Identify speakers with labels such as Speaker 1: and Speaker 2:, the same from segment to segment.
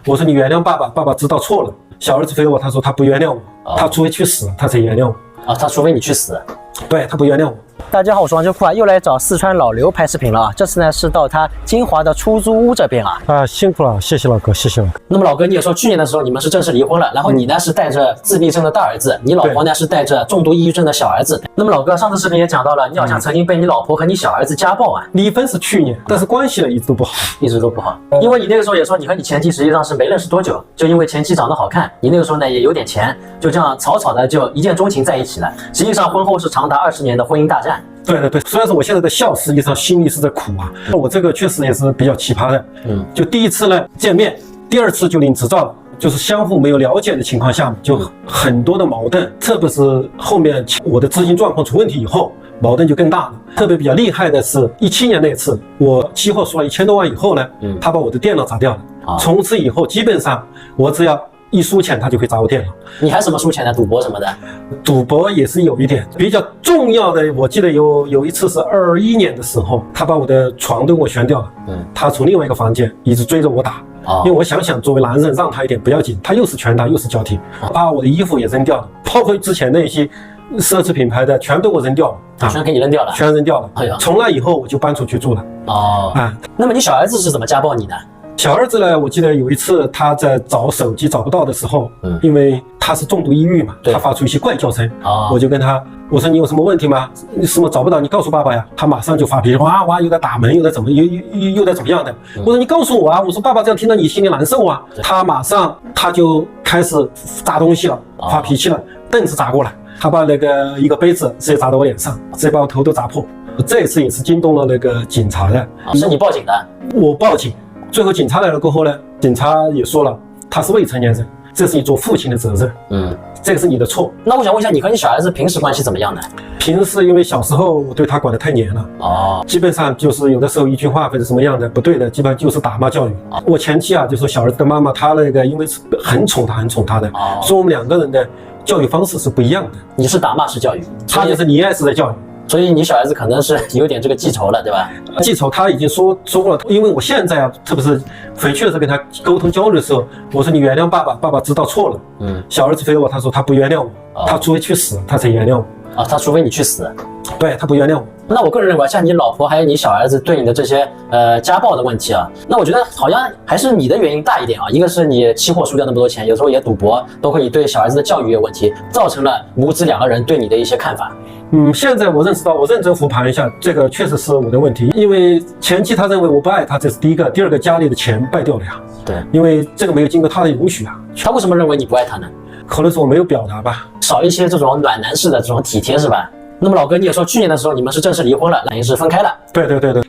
Speaker 1: 我说你原谅爸爸，爸爸知道错了。小儿子回我，他说他不原谅我，他除非去死，他才原谅我。
Speaker 2: 他除非你去死。
Speaker 1: 对，他不原谅我。
Speaker 2: 大家好，我是王秋库啊，又来找四川老刘拍视频了啊。这次呢是到他金华的出租屋这边啊。
Speaker 1: 辛苦了，谢谢老哥，谢谢老哥。
Speaker 2: 那么老哥，你也说去年的时候你们是正式离婚了，然后你呢是带着自闭症的大儿子，你老婆呢是带着重度抑郁症的小儿子。那么老哥，上次视频也讲到了，你好像曾经被你老婆和你小儿子家暴啊。
Speaker 1: 离婚是去年，但是关系呢一直都不好，
Speaker 2: 一直都不好。因为你那个时候也说你和你前妻实际上是没认识多久，就因为前妻长得好看，你那个时候呢也有点钱，就这样草草的就一见钟情在一起了。实际上婚后是长达20年的婚姻大战。
Speaker 1: 对，虽然说我现在的笑，实际上心里是在苦啊。我这个确实也是比较奇葩的，就第一次呢见面，第二次就领执照了，就是相互没有了解的情况下，就很多的矛盾，特别是后面我的资金状况出问题以后，矛盾就更大了。特别比较厉害的是17年那次，我期货输了1000多万以后呢，他把我的电脑砸掉了，从此以后基本上我只要一输钱，他就会砸我电脑。
Speaker 2: 你还什么输钱的？赌博什么的？
Speaker 1: 赌博也是有一点比较重要的。我记得有一次是21年的时候，他把我的床都给我旋掉了。他从另外一个房间一直追着我打。因为我想作为男人让他一点不要紧，他又是拳打又是脚踢，把我的衣服也扔掉了，包括之前的一些奢侈品牌的全都给我扔掉了。
Speaker 2: 全给你扔掉了？
Speaker 1: 全扔掉了。从那以后我就搬出去住了。
Speaker 2: 那么你小儿子是怎么家暴你的？
Speaker 1: 小儿子呢，我记得有一次他在找手机找不到的时候，因为他是重度抑郁嘛，他发出一些怪叫声，我就跟他我说你有什么问题吗？你什么找不到？你告诉爸爸呀。他马上就发脾气，哇哇，又在打门，又在怎么又在怎么样的。我说你告诉我啊，我说爸爸这样听到你心里难受啊。他马上他就开始砸东西了，发脾气了，凳子砸过来，他把那个一个杯子直接砸到我脸上，直接把我头都砸破。这一次也是惊动了那个警察的。
Speaker 2: 是你报警的？
Speaker 1: 我报警。最后警察来了过后呢，警察也说了，他是未成年人，这是你做父亲的责任，这个是你的错。
Speaker 2: 那我想问一下，你和你小儿子平时关系怎么样呢？
Speaker 1: 平时因为小时候我对他管得太严了，基本上就是有的时候一句话或者什么样的不对的，基本上就是打骂教育。我前妻啊，就是小儿子的妈妈，她那个因为是很宠他的，所以我们两个人的教育方式是不一样的。
Speaker 2: 你是打骂式教育，
Speaker 1: 他就是溺爱式的教育。
Speaker 2: 所以你小孩子可能是有点这个记仇了，对吧？
Speaker 1: 记仇他已经说过了，因为我现在啊，特别是回去的时候跟他沟通交流的时候，我说你原谅爸爸，爸爸知道错了。小儿子回我，他说他不原谅我，他除非去死，他才原谅我。
Speaker 2: 他除非你去死。
Speaker 1: 对，他不原谅我。
Speaker 2: 那我个人认为，像你老婆还有你小儿子对你的这些家暴的问题啊，那我觉得好像还是你的原因大一点啊。一个是你期货输掉那么多钱，有时候也赌博，包括你对小儿子的教育有问题，造成了母子两个人对你的一些看法。
Speaker 1: 现在我认识到，我认真复盘一下，这个确实是我的问题。因为前期他认为我不爱他，这是第一个；第二个，家里的钱败掉了呀。
Speaker 2: 对，
Speaker 1: 因为这个没有经过他的允许啊。
Speaker 2: 他为什么认为你不爱他呢？
Speaker 1: 可能是我没有表达吧，
Speaker 2: 少一些这种暖男式的这种体贴是吧？那么老哥，你也说去年的时候你们是正式离婚了，等于是分开了。
Speaker 1: 对，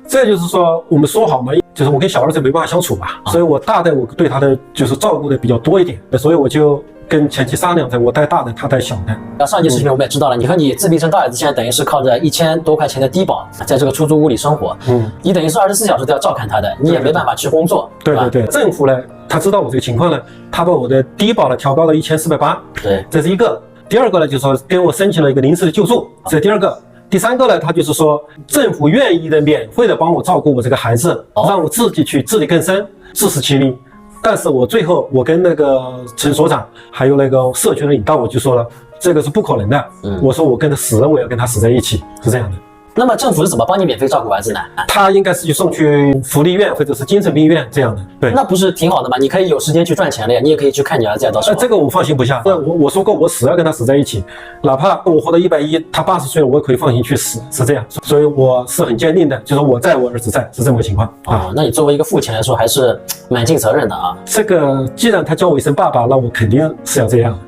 Speaker 1: 这就是说我们说好嘛，就是我跟小儿子没办法相处嘛，所以我大的我对他的就是照顾的比较多一点，所以我就跟前妻商量着，我带大的，他带小的。
Speaker 2: 上期视频我们也知道了，你和你自闭症大儿子现在等于是靠着1000多块钱的低保，在这个出租屋里生活。你等于是24小时都要照看他的，你也没办法去工作。
Speaker 1: 对，政府呢，他知道我这个情况呢，他把我的低保呢调高到1480。
Speaker 2: 对，
Speaker 1: 这是一个。第二个呢，就是说跟我申请了一个临时的救助，这是第二个。第三个呢，他就是说政府愿意的免费的帮我照顾我这个孩子，让我自己去自力更生，自食其力。但是我最后我跟那个陈所长还有那个社区的领导，我就说了，这个是不可能的。我说我跟他死，我要跟他死在一起，是这样的。
Speaker 2: 那么政府是怎么帮你免费照顾儿子呢？
Speaker 1: 他应该是去送去福利院或者是精神病院这样的。对，
Speaker 2: 那不是挺好的吗？你可以有时间去赚钱了呀，你也可以去看你儿子呀，到时候。
Speaker 1: 这个我放心不下。我说过，我死要跟他死在一起，哪怕我活到110，他80岁了，我也可以放心去死，是这样。所以我是很坚定的，就是我在，我儿子在，是这么个情况啊。
Speaker 2: 那你作为一个父亲来说，还是蛮尽责任的啊。
Speaker 1: 这个既然他叫我一声爸爸，那我肯定是要这样。